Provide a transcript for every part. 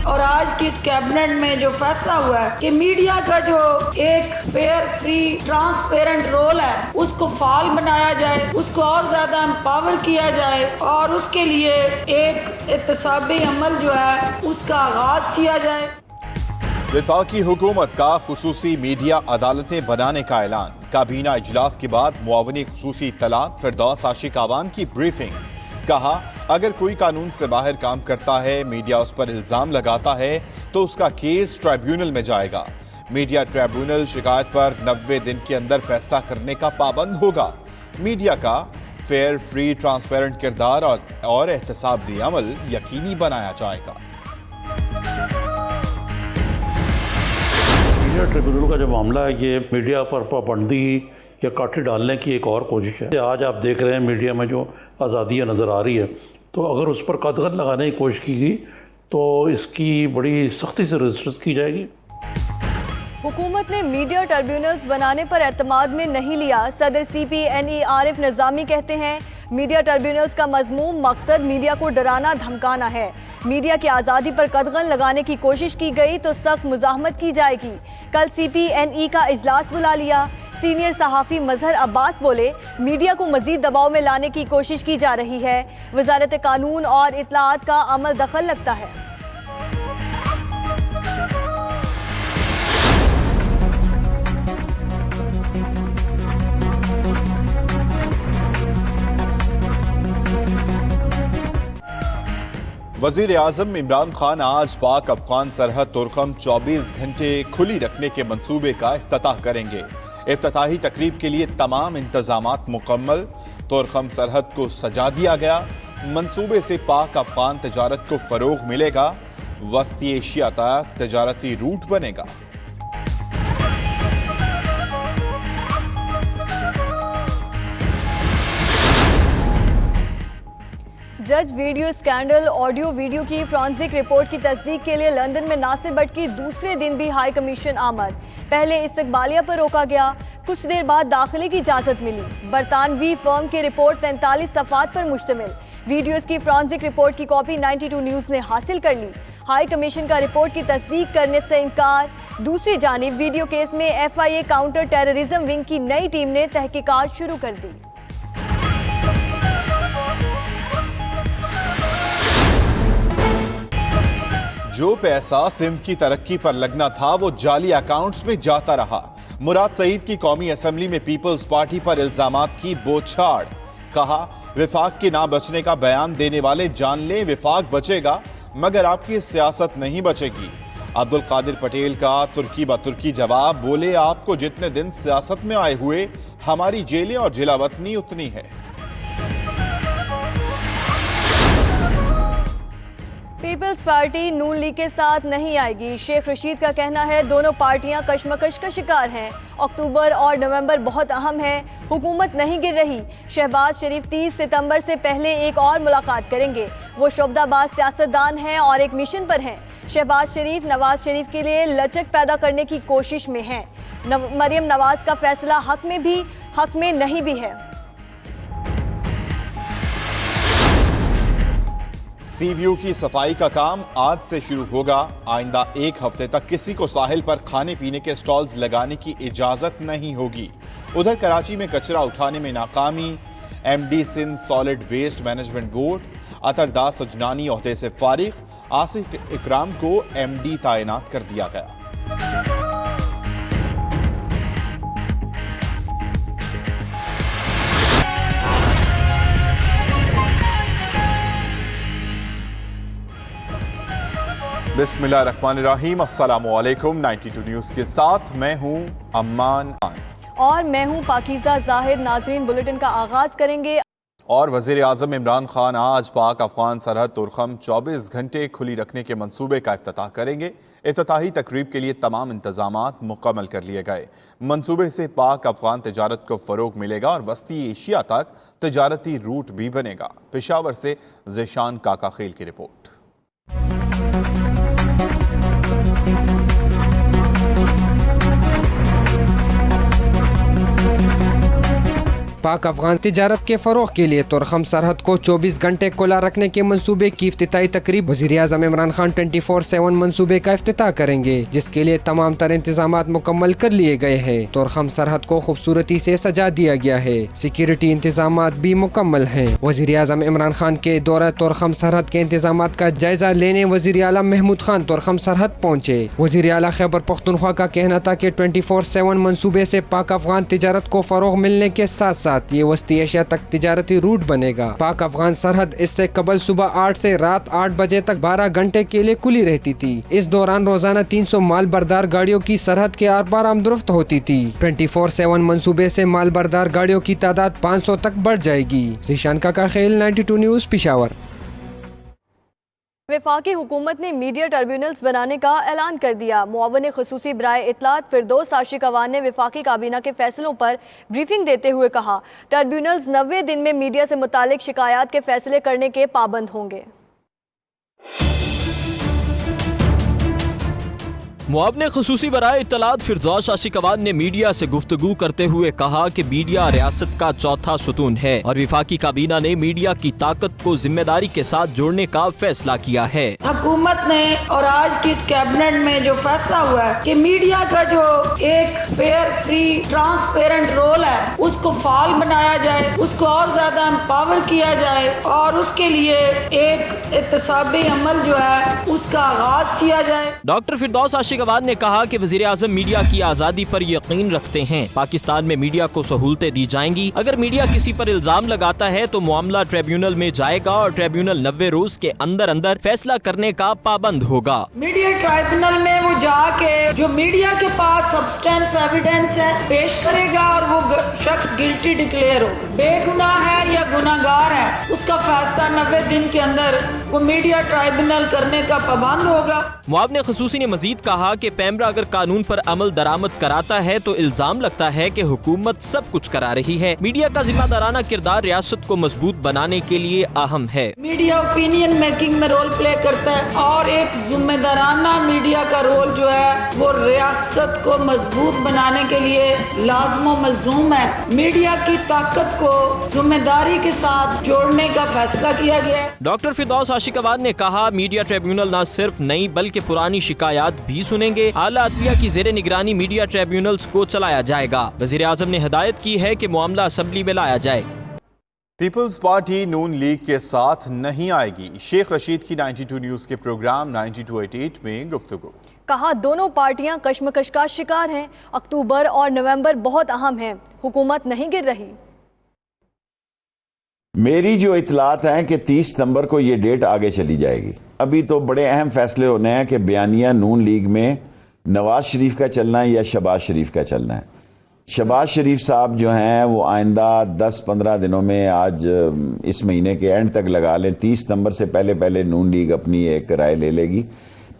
और आज की इस कैबिनेट में जो फैसला हुआ है कि मीडिया का जो एक फेयर, फ्री, ट्रांसपेरेंट रोल है उसको फाल बनाया जाए, उसको और ज्यादा एम्पावर किया जाए और उसके लिए एक एहतसाबी अमल जो है उसका आगाज किया जाए। वफाकी हुकूमत का खुसूसी मीडिया अदालतें बनाने का ऐलान। काबीना इजलास के बाद मुआवनी खुसूसी तलाक फिरदौस आशिक आवान की ब्रीफिंग। कहा, अगर कोई कानून से बाहर काम करता है, मीडिया उस पर इल्जाम लगाता है तो उसका केस ट्राइब्यूनल में जाएगा। मीडिया ट्राइब्यूनल शिकायत पर 90 दिन के अंदर फैसला करने का पाबंद होगा। मीडिया का फेयर, फ्री, ट्रांसपेरेंट किरदार और एहतसाबी अमल यकीनी बनाया जाएगा। मीडिया ट्रिब्यूनल का जो मामला है ये मीडिया पर पाबंदी या काठी डालने की एक और कोशिश है। आज आप देख रहे हैं मीडिया में जो आज़ादियाँ नज़र आ रही है, तो अगर उस पर कदगन लगाने की कोशिश की गई तो इसकी बड़ी सख्ती से रेजिस्टेंस की जाएगी। हुकूमत ने मीडिया ट्रिब्यूनल्स बनाने पर एतमाद में नहीं लिया। सदर CPNE आरिफ निज़ामी कहते हैं, मीडिया ट्रिब्यूनल्स का मज़मूम मकसद मीडिया को डराना धमकाना है। मीडिया की आज़ादी पर कदगन लगाने की कोशिश की गई तो सख्त मुज़ाहमत की जाएगी। कल CPNE का इजलास बुला लिया। सीनियर सहाफ़ी मजहर अब्बास बोले, मीडिया को मज़ीद दबाव में लाने की कोशिश की जा रही है। वज़ारत कानून और इत्तलाआत का अमल दखल लगता है। वज़ीर आज़म इमरान खान आज पाक अफगान सरहद तुरखम 24 घंटे खुली रखने के मंसूबे का इफ्तिताह करेंगे। इफ्तिताही तकरीब के लिए तमाम इंतजामात मुकम्मल। तुरखम सरहद को सजा दिया गया। मंसूबे से पाक अफगान तजारत को फरोग मिलेगा। वस्ती एशिया तक तजारती रूट बनेगा। जज वीडियो स्कैंडल ऑडियो वीडियो की फॉरेंसिक रिपोर्ट की तस्दीक के लिए लंदन में नासिर भट्ट की दूसरे दिन भी हाई कमीशन आमद। पहले इस्तकबालिया पर रोका गया, कुछ देर बाद दाखिले की इजाज़त मिली। बरतानवी फर्म की रिपोर्ट 43 सफ़ात पर मुश्तमिल। वीडियोज़ की फॉरेंसिक रिपोर्ट की कॉपी 92 न्यूज़ ने हासिल कर ली। हाई कमीशन का रिपोर्ट की तस्दीक करने से इनकार। दूसरी जानिब वीडियो केस में FIA काउंटर टेररिज्म विंग की नई टीम ने तहकीकात शुरू कर दी। जो पैसा सिंध की तरक्की पर लगना था वो जाली अकाउंट्स में जाता रहा। मुराद सईद की कौमी असेंबली में पीपल्स पार्टी पर इल्जामात की बौछार। कहा, विफाक के ना बचने का बयान देने वाले जान लें विफाक बचेगा मगर आपकी सियासत नहीं बचेगी। अब्दुल कादिर पटेल का तुर्की ब तुर्की जवाब। बोले, आपको जितने दिन सियासत में आए हुए हमारी जेलें और जिलावतनी उतनी है। पीपल्स पार्टी नून लीग के साथ नहीं आएगी। शेख रशीद का कहना है, दोनों पार्टियां कशमकश का शिकार हैं। अक्टूबर और नवंबर बहुत अहम है, हुकूमत नहीं गिर रही। शहबाज शरीफ 30 सितंबर से पहले एक और मुलाकात करेंगे। वो शोबदाबाज सियासतदान हैं और एक मिशन पर हैं। शहबाज शरीफ नवाज शरीफ के लिए लचक पैदा करने की कोशिश में हैं। मरियम नवाज का फैसला हक में भी हक में नहीं भी है। सी व्यू की सफाई का काम आज से शुरू होगा। आइंदा एक हफ्ते तक किसी को साहिल पर खाने पीने के स्टॉल्स लगाने की इजाजत नहीं होगी। उधर कराची में कचरा उठाने में नाकामी। MD Sindh solid waste management board Atardas Sajnani ओहदे से फारिग। आसिफ इकराम को MD तैनात कर दिया गया। बिस्मिल्लाहिर्रहमानिर्रहीम, अस्सलामुअलैकुम। 92 न्यूज़ के साथ मैं हूं अम्मान खान और मैं हूं पाकीज़ा जाहिद। नाज़रीन, बुलेटिन का आगाज करेंगे। और वज़ीर आज़म इमरान खान आज पाक अफगान सरहद तुरखम 24 घंटे खुली रखने के मंसूबे का इफ्तिताह करेंगे। इफ्तिताही तकरीब के लिए तमाम इंतजामात मुकम्मल कर लिए गए। मंसूबे से पाक अफगान तजारत को फ़रोग मिलेगा और वस्ती एशिया तक तजारती रूट भी बनेगा। पेशावर से ज़ेशान काका खेल की रिपोर्ट। पाक अफगान तिजारत के फरोग के लिए तुर्खम सरहद को 24 घंटे खुला रखने के मंसूबे की इफ्तिताई तकरीब वज़ीर-ए-आज़म इमरान खान 24/7 मंसूबे का इफ्तिताह करेंगे, जिसके लिए तमाम तर इंतजामात मुकम्मल कर लिए गए हैं। तुर्खम सरहद को खूबसूरती से सजा दिया गया है, सिक्योरिटी इंतजामात भी मुकम्मल हैं। वज़ीर-ए-आज़म इमरान खान के दौरा तुर्खम सरहद के इंतजामात का जायजा लेने वज़ीर आला महमूद खान तुर्खम सरहद पहुँचे। वज़ीर आला खैबर पख्तूनख्वा का कहना था कि 24/7 मंसूबे से पाक अफगान तिजारत को फरोग मिलने के साथ साथ ये वस्ती एशिया तक तिजारती रूट बनेगा। पाक अफगान सरहद इससे कबल सुबह 8 से रात 8 बजे तक 12 घंटे के लिए खुली रहती थी। इस दौरान रोजाना 300 माल बरदार गाड़ियों की सरहद के आर पार आमदरफ्त होती थी। 24/7 मंसूबे से माल बरदार गाड़ियों की तादाद 500 तक बढ़ जाएगी। ज़ीशान का खेल 92 न्यूज़ पिशावर। वफाकी हुकूमत ने मीडिया ट्रिब्यूनल्स बनाने का ऐलान कर दिया। मुआवन ख़ुसूसी बराए इत्तलात फिरदौस आशिक अवान ने वफाकी काबीना के फैसलों पर ब्रीफिंग देते हुए कहा, ट्रिब्यूनल्स 90 दिन में मीडिया से मुतालिक शिकायत के फैसले करने के पाबंद होंगे। मुआवने ख़ुसूसी बराए इत्तलात फिरदौस आशिक अवान ने मीडिया से गुफ्तगू करते हुए कहा कि मीडिया रियासत का चौथा सुतून है और वफाकी काबीना ने मीडिया की ताकत को जिम्मेदारी के साथ जोड़ने का फैसला किया है। हुकूमत ने और आज की इस कैबिनेट में जो फैसला हुआ है कि मीडिया का जो एक फेयर, फ्री, ट्रांसपेरेंट रोल है उसको फाल बनाया जाए, उसको और ज्यादा एम्पावर किया जाए और उसके लिए एक एहतसाबी अमल जो है उसका आगाज किया जाए। डॉक्टर फिरदौस आशिक अवान ने कहा कि वज़ीर आज़म मीडिया की आज़ादी पर यकीन रखते हैं। पाकिस्तान में मीडिया को सहूलतें दी जाएंगी। अगर मीडिया किसी पर इल्जाम लगाता है तो मामला ट्रिब्यूनल में जाएगा और ट्रिब्यूनल 90 रोज के अंदर अंदर फैसला करने का पाबंद होगा। मीडिया ट्राइब्यूनल में वो जाके जो मीडिया के पास सब्सटेंस एविडेंस है पेश करेगा और वो शख्स गिल्टी डिक्लेयर हो, बेगुनाह है या गुनाहगार है, उसका फैसला 90 दिन के अंदर वो मीडिया ट्राइब्यूनल करने का पाबंद होगा। मुआवने ख़ुसूसी ने मजीद कहा कि पैमरा अगर कानून पर अमल दरामद कराता है तो इल्जाम लगता है कि हुकूमत सब कुछ करा रही है। मीडिया का जिम्मेदाराना किरदार रियासत को मजबूत बनाने के लिए अहम है। मीडिया ओपिनियन मेकिंग में रोल प्ले करता है और एक जिम्मेदाराना मीडिया का रोल जो है वो रियासत को मजबूत बनाने के लिए लाज़िम मलजूम है। मीडिया की ताकत को जिम्मेदारी के साथ जोड़ने का फैसला किया गया है। डॉक्टर फिरदौस आशिक अवान ने कहा, मीडिया ट्रिब्यूनल न सिर्फ नई बल्कि पुरानी शिकायत भी सुनेंगे। आला अदलिया की ज़ेरे निगरानी मीडिया ट्रिब्यूनल्स को चलाया जाएगा। वज़ीर आज़म ने हिदायत की है कि मामला असेंबली में लाया जाए। पीपल्स पार्टी नून लीग के साथ नहीं आएगी। शेख रशीद की 92 न्यूज़ के प्रोग्राम 9288 में गुफ्तगू। कहा, दोनों पार्टियां कश्मकश का शिकार हैं। अक्टूबर और नवंबर बहुत अहम हैं, हुकूमत नहीं गिर रही। मेरी जो इतलात हैं कि 30 सितंबर को ये डेट आगे चली जाएगी। अभी तो बड़े अहम फैसले होने हैं कि बयानिया नून लीग में नवाज शरीफ का चलना है या शहबाज शरीफ का चलना है। शहबाज शरीफ साहब जो हैं वो आइंदा 10-15 दिनों में, आज इस महीने के एंड तक लगा लें, 30 सितंबर से पहले पहले नून लीग अपनी एक राय ले लेगी।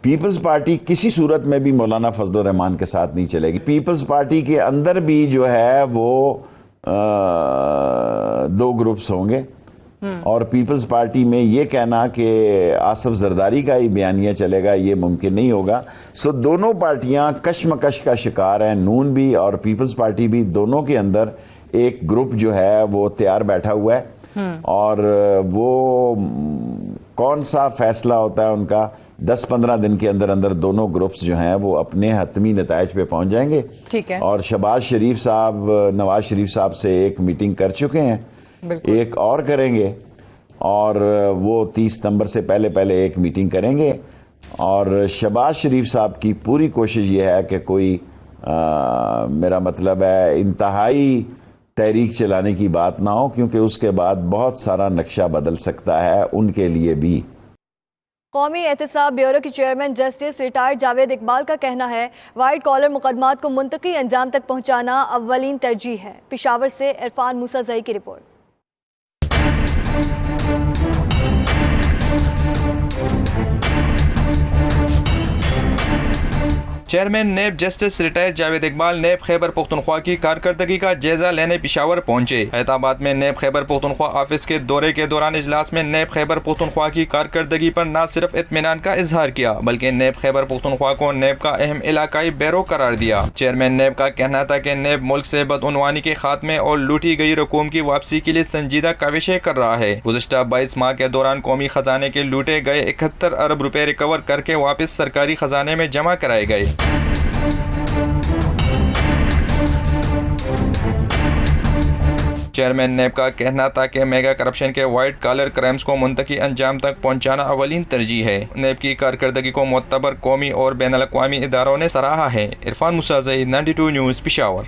पीपल्स पार्टी किसी सूरत में भी मौलाना फजलुर रहमान के साथ नहीं चलेगी। पीपल्स पार्टी के अंदर भी जो है वो 2 ग्रुप्स होंगे और पीपल्स पार्टी में ये कहना कि आसिफ जरदारी का ही बयानिया चलेगा ये मुमकिन नहीं होगा। सो दोनों पार्टियां कश्मकश का शिकार हैं, नून भी और पीपल्स पार्टी भी। दोनों के अंदर एक ग्रुप जो है वो तैयार बैठा हुआ है और वो कौन सा फैसला होता है उनका 10-15 दिन के अंदर अंदर दोनों ग्रुप्स जो हैं वो अपने हतमी नताइज पे पहुंच जाएंगे। ठीक है। और शहबाज शरीफ साहब नवाज शरीफ साहब से एक मीटिंग कर चुके हैं, एक और करेंगे और वो 30 सितंबर से पहले पहले एक मीटिंग करेंगे। और शहबाज शरीफ साहब की पूरी कोशिश ये है कि कोई मेरा मतलब है इंतहाई तहरीक चलाने की बात ना हो, क्योंकि उसके बाद बहुत सारा नक्शा बदल सकता है उनके लिए भी। कौमी एहतसाब ब्यूरो के chairman justice retired Javed Iqbal का कहना है, वाइट कॉलर मुकदमात को मुंतकी अंजाम तक पहुंचाना अव्वलीन तरजीह है। पिशावर से इरफान मूसाजई की रिपोर्ट। चेयरमैन नेब जस्टिस रिटायर्ड जावेद इकबाल नेब खैबर पुख्तनख्वा की कारकर्दगी का जायजा लेने पेशावर पहुंचे। हैदराबाद में नेब खैबर पुख्तनख्वा ऑफिस के दौरे के दौरान इजलास में नेब खैबर पुख्तनख्वा की कारकर्दगी पर न सिर्फ इत्मीनान का इजहार किया बल्कि नेब खैबर पुख्तनख्वा को नेब का अहम इलाकाई बैरो करार दिया। चेयरमैन नेब का कहना था कि नेब मुल्क से बदउनवानी के खात्मे और लूटी गई रकूम की वापसी के लिए संजीदा काविशें कर रहा है। गुज़िश्ता 22 माह के दौरान कौमी खजाने के लूटे गए 71 अरब रुपए रिकवर करके वापस सरकारी खजाने में जमा कराए गए। चेयरमैन नेब का कहना था कि मेगा करप्शन के वाइट कॉलर क्राइम्स को मुंतकी अंजाम तक पहुंचाना अवलीन तरजीह है। नेब की कारकर्दगी को मोतबर कौमी और बैनुल अक़वामी इदारों ने सराहा है। इरफान मुसा ज़ईद 92 न्यूज़ पेशावर।